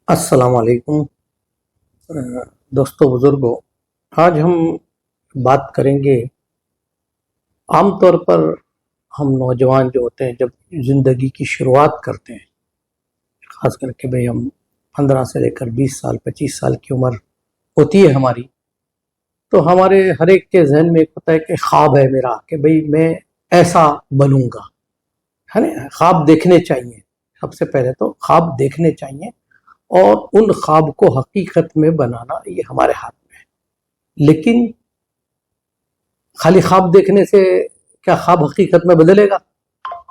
السلام علیکم دوستوں بزرگوں، آج ہم بات کریں گے۔ عام طور پر ہم نوجوان جو ہوتے ہیں جب زندگی کی شروعات کرتے ہیں، خاص کر کے بھئی ہم 15 سے لے کر 20 سال 25 سال کی عمر ہوتی ہے ہماری، تو ہمارے ہر ایک کے ذہن میں ایک ہوتا ہے کہ خواب ہے میرا کہ بھئی میں ایسا بنوں گا، ہے نا؟ خواب دیکھنے چاہیے، سب سے پہلے تو خواب دیکھنے چاہیے، اور ان خواب کو حقیقت میں بنانا یہ ہمارے ہاتھ میں ہے۔ لیکن خالی خواب دیکھنے سے کیا خواب حقیقت میں بدلے گا؟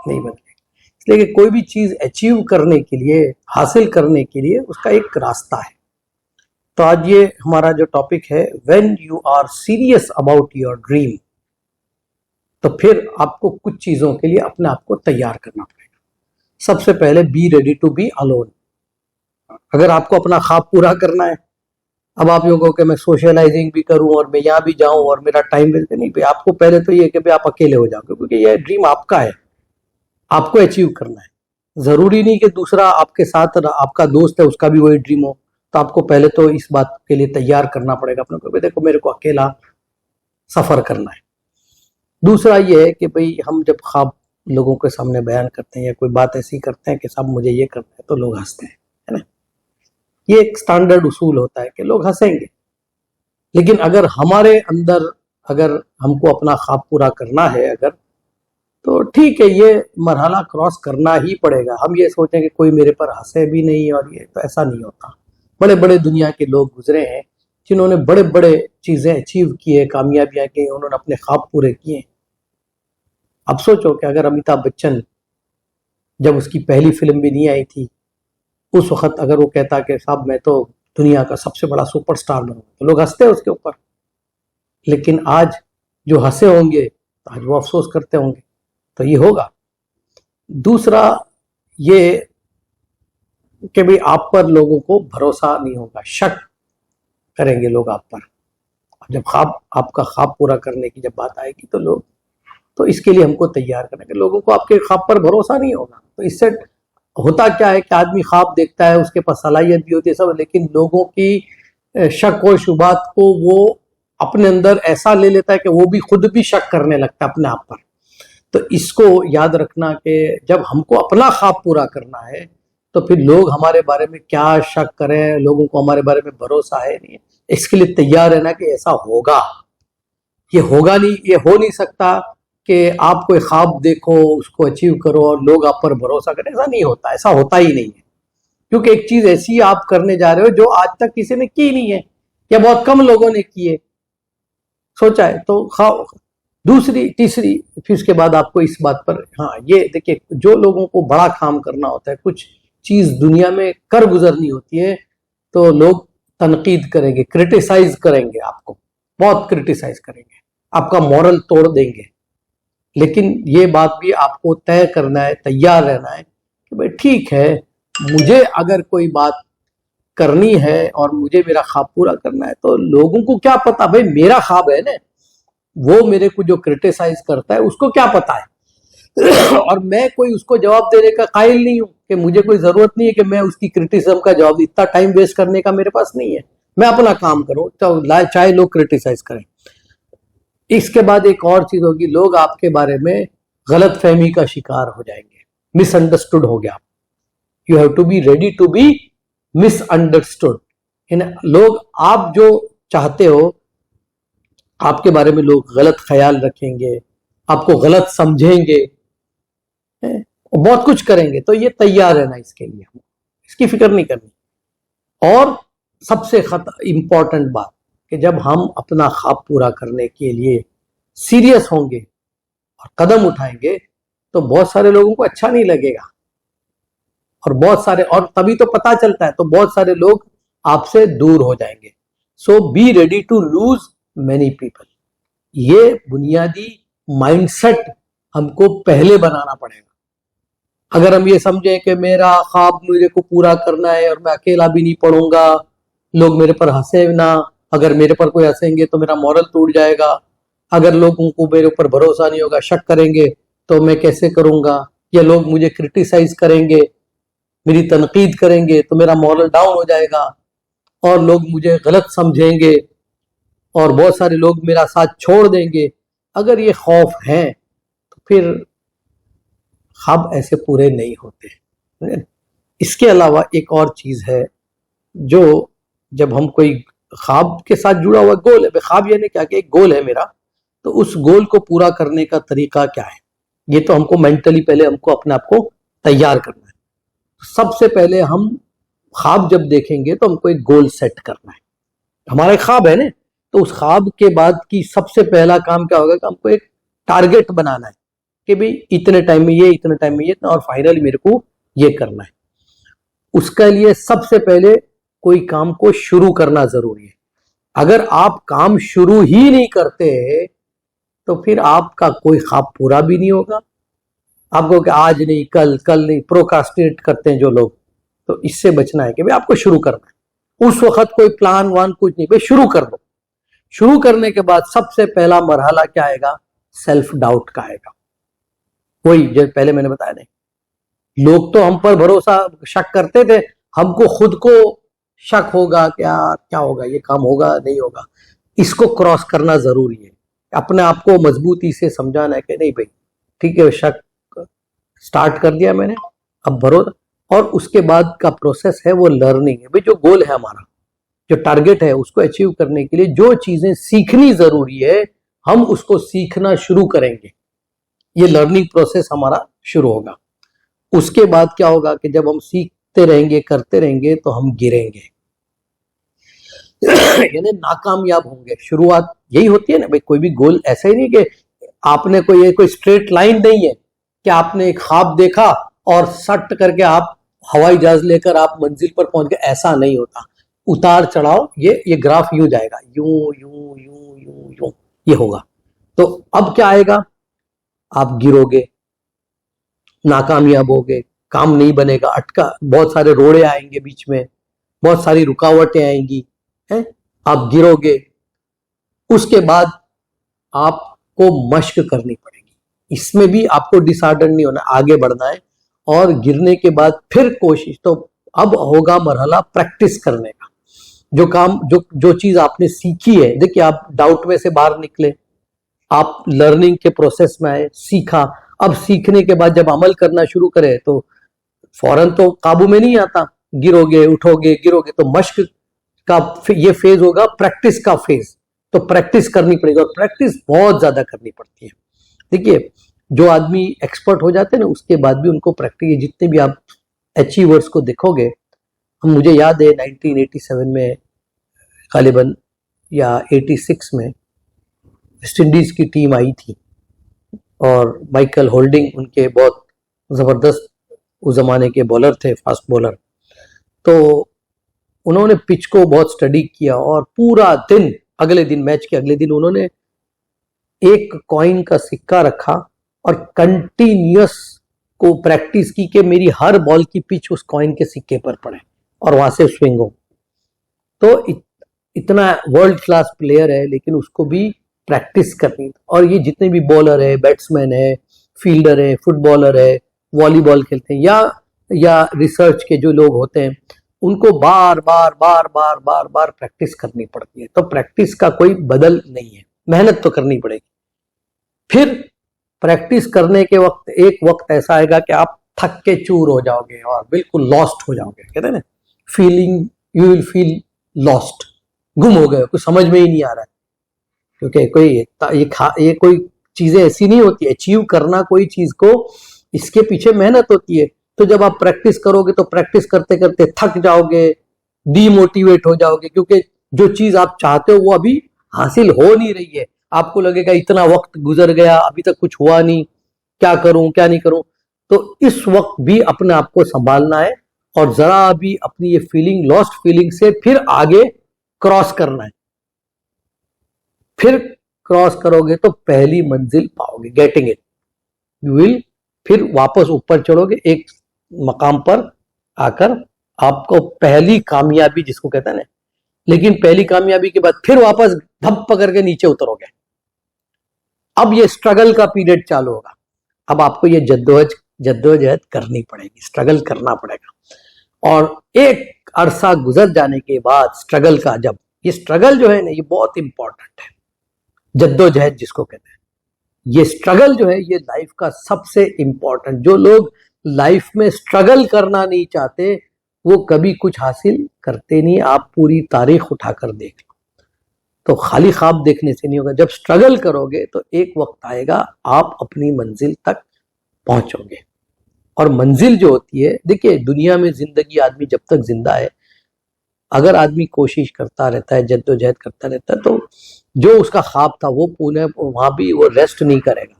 نہیں بدلے گا۔ اس لیے کہ کوئی بھی چیز اچیو کرنے کے لیے، حاصل کرنے کے لیے اس کا ایک راستہ ہے۔ تو آج یہ ہمارا جو ٹاپک ہے، when you are serious about your dream، تو پھر آپ کو کچھ چیزوں کے لیے اپنے آپ کو تیار کرنا پڑے گا۔ سب سے پہلے be ready to be alone۔ اگر آپ کو اپنا خواب پورا کرنا ہے، اب آپ یوں کہو کہ میں سوشلائزنگ بھی کروں اور میں یہاں بھی جاؤں اور میرا ٹائم ویسٹ نہیں، پہ آپ کو پہلے تو یہ کہ آپ اکیلے ہو جاؤ گے، کیونکہ یہ ڈریم آپ کا ہے، آپ کو اچیو کرنا ہے۔ ضروری نہیں کہ دوسرا آپ کے ساتھ آپ کا دوست ہے اس کا بھی وہی ڈریم ہو، تو آپ کو پہلے تو اس بات کے لیے تیار کرنا پڑے گا اپنے کو، دیکھو میرے کو اکیلا سفر کرنا ہے۔ دوسرا یہ ہے کہ بھئی ہم جب خواب لوگوں کے سامنے بیان کرتے ہیں یا کوئی بات ایسی کرتے ہیں کہ صاحب مجھے یہ کرنا ہے، تو لوگ ہنستے ہیں، ہے نا؟ یہ ایک سٹینڈرڈ اصول ہوتا ہے کہ لوگ ہنسیں گے، لیکن اگر ہمارے اندر اگر ہم کو اپنا خواب پورا کرنا ہے اگر، تو ٹھیک ہے، یہ مرحلہ کراس کرنا ہی پڑے گا۔ ہم یہ سوچیں کہ کوئی میرے پر ہنسے بھی نہیں، اور یہ تو ایسا نہیں ہوتا۔ بڑے بڑے دنیا کے لوگ گزرے ہیں جنہوں نے بڑے بڑے چیزیں اچیو کیے، کامیابیاں کی، انہوں نے اپنے خواب پورے کیے۔ اب سوچو کہ اگر امیتابھ بچن جب اس کی پہلی فلم بھی نہیں آئی تھی، اس وقت اگر وہ کہتا کہ صاحب میں تو دنیا کا سب سے بڑا سپر سٹار بنوں، تو لوگ ہنستے اس کے اوپر۔ لیکن آج جو ہنسے ہوں گے آج وہ افسوس کرتے ہوں گے، تو یہ ہوگا۔ دوسرا یہ کہ بھی آپ پر لوگوں کو بھروسہ نہیں ہوگا، شک کریں گے لوگ آپ پر۔ جب آپ کا خواب پورا کرنے کی جب بات آئے گی تو لوگ، تو اس کے لیے ہم کو تیار کریں گے۔ لوگوں کو آپ کے خواب پر بھروسہ نہیں ہوگا، تو اس سے ہوتا کیا ہے کہ آدمی خواب دیکھتا ہے، اس کے پاس صلاحیت بھی ہوتی ہے سب، لیکن لوگوں کی شک و شبہات کو وہ اپنے اندر ایسا لے لیتا ہے کہ وہ بھی خود بھی شک کرنے لگتا ہے اپنے آپ پر۔ تو اس کو یاد رکھنا کہ جب ہم کو اپنا خواب پورا کرنا ہے تو پھر لوگ ہمارے بارے میں کیا شک کریں، لوگوں کو ہمارے بارے میں بھروسہ ہے نہیں، اس کے لیے تیار رہنا کہ ایسا ہوگا۔ یہ ہوگا نہیں، یہ ہو نہیں سکتا کہ آپ کوئی خواب دیکھو، اس کو اچیو کرو اور لوگ آپ پر بھروسہ کریں۔ ایسا نہیں ہوتا، ایسا ہوتا ہی نہیں ہے، کیونکہ ایک چیز ایسی آپ کرنے جا رہے ہو جو آج تک کسی نے کی نہیں ہے یا بہت کم لوگوں نے کی ہے، سوچا ہے۔ تو دوسری تیسری پھر اس کے بعد آپ کو اس بات پر، ہاں یہ دیکھیں، جو لوگوں کو بڑا کام کرنا ہوتا ہے، کچھ چیز دنیا میں کر گزرنی ہوتی ہے، تو لوگ تنقید کریں گے، کرٹیسائز کریں گے، آپ کو بہت کرٹیسائز کریں گے، آپ کا مورل توڑ دیں گے۔ لیکن یہ بات بھی آپ کو طے کرنا ہے، تیار رہنا ہے کہ بھئی ٹھیک ہے، مجھے اگر کوئی بات کرنی ہے اور مجھے میرا خواب پورا کرنا ہے، تو لوگوں کو کیا پتا، بھئی میرا خواب ہے نا، وہ میرے کو جو کرٹیسائز کرتا ہے اس کو کیا پتا ہے، اور میں کوئی اس کو جواب دینے کا قائل نہیں ہوں، کہ مجھے کوئی ضرورت نہیں ہے کہ میں اس کی کرٹیسزم کا جواب دوں، اتنا ٹائم ویسٹ کرنے کا میرے پاس نہیں ہے، میں اپنا کام کروں، چاہے لوگ کرٹیسائز کریں۔ اس کے بعد ایک اور چیز ہوگی، لوگ آپ کے بارے میں غلط فہمی کا شکار ہو جائیں گے، مس انڈرسٹوڈ ہو گیا۔ You have to be ready to be misunderstood. لوگ آپ جو چاہتے ہو، آپ کے بارے میں لوگ غلط خیال رکھیں گے، آپ کو غلط سمجھیں گے، بہت کچھ کریں گے، تو یہ تیار رہنا اس کے لیے، اس کی فکر نہیں کرنی۔ اور سب سے امپورٹنٹ بات کہ جب ہم اپنا خواب پورا کرنے کے لیے سیریس ہوں گے اور قدم اٹھائیں گے، تو بہت سارے لوگوں کو اچھا نہیں لگے گا، اور بہت سارے، اور تبھی تو پتا چلتا ہے، تو بہت سارے لوگ آپ سے دور ہو جائیں گے۔ So be ready to lose many people. یہ بنیادی مائنڈ سیٹ ہم کو پہلے بنانا پڑے گا۔ اگر ہم یہ سمجھیں کہ میرا خواب مجھے کو پورا کرنا ہے اور میں اکیلا بھی نہیں پڑھوں گا، لوگ میرے پر ہنسے نہ، اگر میرے پر کوئی ہنسیں گے تو میرا مورل ٹوٹ جائے گا، اگر لوگوں کو میرے اوپر بھروسہ نہیں ہوگا، شک کریں گے، تو میں کیسے کروں گا، یا لوگ مجھے کرٹیسائز کریں گے، میری تنقید کریں گے تو میرا مورل ڈاؤن ہو جائے گا اور لوگ مجھے غلط سمجھیں گے اور بہت سارے لوگ میرا ساتھ چھوڑ دیں گے. اگر یہ خوف ہیں تو پھر خواب ایسے پورے نہیں ہوتے. اس کے علاوہ ایک اور چیز ہے جو جب ہم کوئی خواب کے ساتھ جڑا ہوا گول ہے، خواب یعنی کیا کہ ایک گول ہے میرا، تو اس گول کو پورا کرنے کا طریقہ کیا ہے، یہ تو ہم کو مینٹلی پہلے ہم کو اپنے آپ کو تیار کرنا ہے. سب سے پہلے ہم خواب جب دیکھیں گے تو ہم کو ایک گول سیٹ کرنا ہے. ہمارا ایک خواب ہے نا، تو اس خواب کے بعد کی سب سے پہلا کام کیا ہوگا کہ ہم کو ایک ٹارگٹ بنانا ہے کہ بھئی اتنے ٹائم میں یہ، اتنے ٹائم میں یہ، اور فائنلی میرے کو یہ کرنا ہے. اس کے لیے سب سے پہلے کوئی کام کو شروع کرنا ضروری ہے. اگر آپ کام شروع ہی نہیں کرتے تو پھر آپ کا کوئی خواب پورا بھی نہیں ہوگا. آپ کو کہ آج نہیں، کل نہیں، پروکاسٹینیٹ کرتے ہیں جو لوگ، تو اس سے بچنا ہے کہ بھئی آپ کو شروع کرنا ہے. اس وقت کوئی پلان وان کچھ نہیں، بھئی شروع کر دو. شروع کرنے کے بعد سب سے پہلا مرحلہ کیا آئے گا؟ سیلف ڈاؤٹ کا آئے گا. وہی جو پہلے میں نے بتایا نہیں، لوگ تو ہم پر بھروسہ شک کرتے تھے، ہم کو خود کو شک ہوگا کہ یار کیا ہوگا، یہ کام ہوگا نہیں ہوگا. اس کو کراس کرنا ضروری ہے. اپنے آپ کو مضبوطی سے سمجھانا ہے کہ نہیں بھائی ٹھیک ہے، شک سٹارٹ کر دیا میں نے، اب بھروسہ. اور اس کے بعد کا پروسیس ہے وہ لرننگ ہے. بھائی جو گول ہے ہمارا، جو ٹارگٹ ہے، اس کو اچیو کرنے کے لیے جو چیزیں سیکھنی ضروری ہے ہم اس کو سیکھنا شروع کریں گے. یہ لرننگ پروسیس ہمارا شروع ہوگا. اس کے بعد کیا ہوگا کہ جب ہم سیکھتے رہیں گے، کرتے رہیں گے، تو ہم گریں گے یعنی ناکامیاب ہوں گے. شروعات یہی ہوتی ہے نا بھائی، کوئی بھی گول ایسا ہی نہیں کہ آپ نے کوئی اسٹریٹ لائن نہیں ہے کہ آپ نے ایک خواب دیکھا اور سٹ کر کے آپ ہوائی جہاز لے کر آپ منزل پر پہنچ گئے. ایسا نہیں ہوتا. اتار چڑھاؤ، یہ گراف یوں جائے گا، یوں یوں یوں یوں یوں یہ ہوگا. تو اب کیا آئے گا؟ آپ گرو گے، ناکامیاب ہوگے، کام نہیں بنے گا، اٹکا، بہت سارے روڑے آئیں گے بیچ میں، بہت ساری رکاوٹیں آئیں گی، آپ گرو گے. اس کے بعد آپ کو مشق کرنی پڑے گی. اس میں بھی آپ کو ڈس آرڈر نہیں ہونا، آگے بڑھنا ہے. اور گرنے کے بعد پھر کوشش. تو اب ہوگا مرحلہ پریکٹس کرنے کا. جو کام جو چیز آپ نے سیکھی ہے، دیکھیے آپ ڈاؤٹ میں سے باہر نکلے، آپ لرننگ کے پروسیس میں آئے، سیکھا. اب سیکھنے کے بعد جب عمل کرنا شروع کرے تو فوراً تو قابو میں نہیں آتا، گرو گے، اٹھو گے، گرو گے. تو مشق کا یہ فیز ہوگا، پریکٹس کا فیز. تو پریکٹس کرنی پڑے گی، اور پریکٹس بہت زیادہ کرنی پڑتی ہے. دیکھیے جو آدمی ایکسپرٹ ہو جاتے ہیں نا، اس کے بعد بھی ان کو پریکٹس، جتنے بھی آپ اچیورز کو دیکھو گے، مجھے یاد ہے 1987 میں غالباً یا 86 میں ویسٹ انڈیز کی ٹیم آئی تھی، اور مائیکل ہولڈنگ ان کے بہت زبردست اس زمانے کے بولر تھے، فاسٹ بولر. تو انہوں نے پچ کو بہت سٹڈی کیا، اور پورا دن، اگلے دن میچ کے اگلے دن انہوں نے ایک کوائن کا سکہ رکھا اور کنٹینیوس کو پریکٹس کی کہ میری ہر بال کی پچ اس کوائن کے سکے پر پڑے اور وہاں سے سوئنگ ہو. تو اتنا ورلڈ کلاس پلیئر ہے، لیکن اس کو بھی پریکٹس کرنی. اور یہ جتنے بھی بالر ہے، بیٹسمین ہے، فیلڈر ہے، فٹ بالر ہے، والی بال کھیلتے ہیں، یا ریسرچ کے جو لوگ ہوتے ہیں، ان کو بار بار بار بار بار بار پریکٹس کرنی پڑتی ہے. تو پریکٹس کا کوئی بدل نہیں ہے، محنت تو کرنی پڑے گی. پھر پریکٹس کرنے کے وقت ایک وقت ایسا آئے گا کہ آپ تھک کے چور ہو جاؤ گے اور بالکل لاسٹ ہو جاؤ گے. کہتے ہیں نا feeling, you will feel lost, گم ہو گئے، کچھ سمجھ میں ہی نہیں آ رہا ہے. کیونکہ یہ کوئی چیزیں ایسی نہیں ہوتی. اچیو کرنا کوئی چیز کو، اس کے پیچھے محنت ہوتی ہے. تو جب آپ پریکٹس کرو گے تو پریکٹس کرتے کرتے تھک جاؤ گے، ڈی موٹیویٹ ہو جاؤ گے، کیونکہ جو چیز آپ چاہتے ہو وہ ابھی حاصل ہو نہیں رہی ہے. آپ کو لگے گا اتنا وقت گزر گیا، ابھی تک کچھ ہوا نہیں، کیا کروں کیا نہیں کروں. تو اس وقت بھی اپنے آپ کو سنبھالنا ہے، اور ذرا بھی اپنی یہ فیلنگ، لاسٹ فیلنگ سے پھر آگے کراس کرنا ہے. پھر کراس کرو گے تو پہلی منزل پاؤ گے، گیٹنگ اٹ. یو ول پھر واپس اوپر چڑھو گے، ایک مقام پر آ کر آپ کو پہلی کامیابی جس کو کہتے ہیں نا. لیکن پہلی کامیابی کے بعد پھر واپس دھپ پکڑ کے نیچے اترو گے. اب یہ اسٹرگل کا پیریڈ چالو ہوگا. اب آپ کو یہ جدوجہد کرنی پڑے گی، اسٹرگل کرنا پڑے گا. اور ایک عرصہ گزر جانے کے بعد اسٹرگل کا، جب یہ اسٹرگل جو ہے نا یہ بہت امپورٹنٹ ہے، جدوجہد جس کو کہتے ہیں، یہ اسٹرگل جو ہے یہ لائف کا سب سے امپورٹنٹ، جو لوگ لائف میں اسٹرگل کرنا نہیں چاہتے وہ کبھی کچھ حاصل کرتے نہیں۔ آپ پوری تاریخ اٹھا کر دیکھ لو تو خالی خواب دیکھنے سے نہیں ہوگا، جب اسٹرگل کرو گے تو ایک وقت آئے گا آپ اپنی منزل تک پہنچو گے۔ اور منزل جو ہوتی ہے، دیکھیے دنیا میں زندگی آدمی جب تک زندہ ہے اگر آدمی کوشش کرتا رہتا ہے، جدوجہد کرتا رہتا ہے، تو جو اس کا خواب تھا وہ پورے وہاں بھی وہ ریسٹ نہیں کرے گا،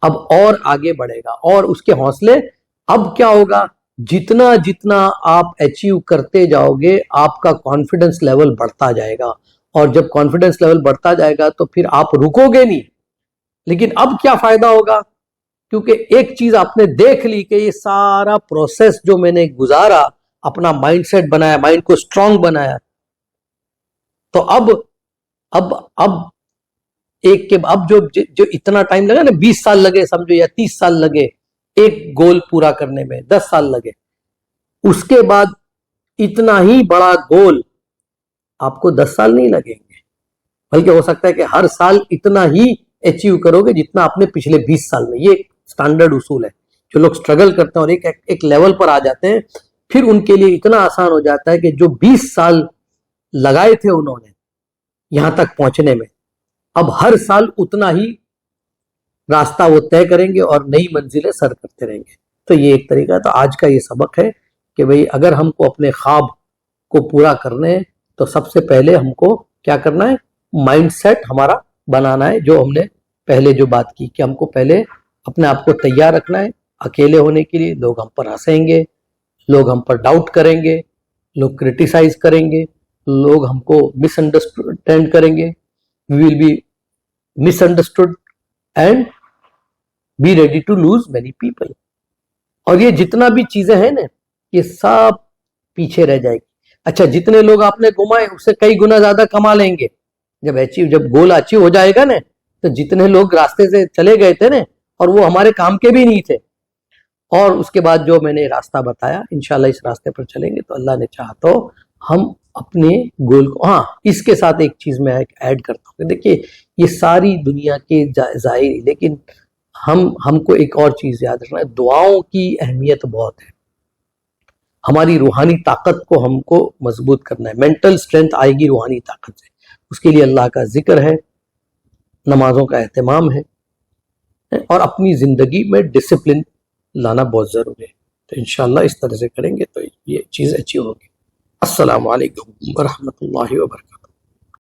اب اور آگے بڑھے گا، اور اس کے حوصلے اب کیا ہوگا، جتنا جتنا آپ اچیو کرتے جاؤ گے آپ کا کانفیڈنس لیول بڑھتا جائے گا، اور جب کانفیڈنس لیول بڑھتا جائے گا تو پھر آپ رکو گے نہیں۔ لیکن اب کیا فائدہ ہوگا، کیونکہ ایک چیز آپ نے دیکھ لی کہ یہ سارا پروسیس جو میں نے گزارا، اپنا مائنڈ سیٹ بنایا، مائنڈ کو اسٹرانگ بنایا، تو اب ایک کے اب جو اتنا ٹائم لگا نا، 20 سال لگے سمجھو یا 30 سال لگے ایک گول پورا کرنے میں، 10 سال لگے، اس کے بعد اتنا ہی بڑا گول آپ کو 10 سال نہیں لگیں گے، بلکہ ہو سکتا ہے کہ ہر سال اتنا ہی اچیو کرو گے جتنا آپ نے پچھلے 20 سال میں۔ یہ سٹینڈرڈ اصول ہے، جو لوگ سٹرگل کرتے ہیں اور ایک لیول پر آ جاتے ہیں پھر ان کے لیے اتنا آسان ہو جاتا ہے کہ جو 20 سال لگائے تھے انہوں نے یہاں تک پہنچنے میں، اب ہر سال اتنا ہی راستہ وہ طے کریں گے اور نئی منزلیں سر کرتے رہیں گے۔ تو یہ ایک طریقہ ہے۔ تو آج کا یہ سبق ہے کہ بھئی اگر ہم کو اپنے خواب کو پورا کرنے ہیں تو سب سے پہلے ہم کو کیا کرنا ہے، مائنڈ سیٹ ہمارا بنانا ہے، جو ہم نے پہلے جو بات کی کہ ہم کو پہلے اپنے آپ کو تیار رکھنا ہے اکیلے ہونے کے لیے۔ لوگ ہم پر ہنسیں گے، لوگ ہم پر ڈاؤٹ کریں گے، لوگ کرٹیسائز کریں گے، لوگ ہم کو مس انڈرسٹینڈ کریں گے، we will be misunderstood and be ready to lose many people. اور یہ جتنا بھی چیزیں ہیں نا یہ سب پیچھے رہ جائے گی۔ اچھا جتنے لوگ آپ نے گمائے اس سے کئی گنا زیادہ کما لیں گے جب گول اچیو ہو جائے گا نا، تو جتنے لوگ راستے سے چلے گئے تھے نا اور وہ ہمارے کام کے بھی نہیں تھے، اور اس کے بعد جو میں نے راستہ بتایا انشاءاللہ اس راستے پر چلیں گے تو اللہ نے چاہا تو ہم اپنے گول کو، ہاں اس کے ساتھ ایک چیز میں ایڈ کرتا ہوں کہ دیکھیے یہ ساری دنیا کے ظاہری، لیکن ہم کو ایک اور چیز یاد رکھنا ہے، دعاؤں کی اہمیت بہت ہے۔ ہماری روحانی طاقت کو ہم کو مضبوط کرنا ہے، مینٹل سٹرینتھ آئے گی روحانی طاقت سے، اس کے لیے اللہ کا ذکر ہے، نمازوں کا اہتمام ہے، اور اپنی زندگی میں ڈسپلن لانا بہت ضروری ہے۔ تو انشاءاللہ اس طرح سے کریں گے تو یہ چیز اچھی ہوگی۔ السلام علیکم ورحمۃ اللہ وبرکاتہ۔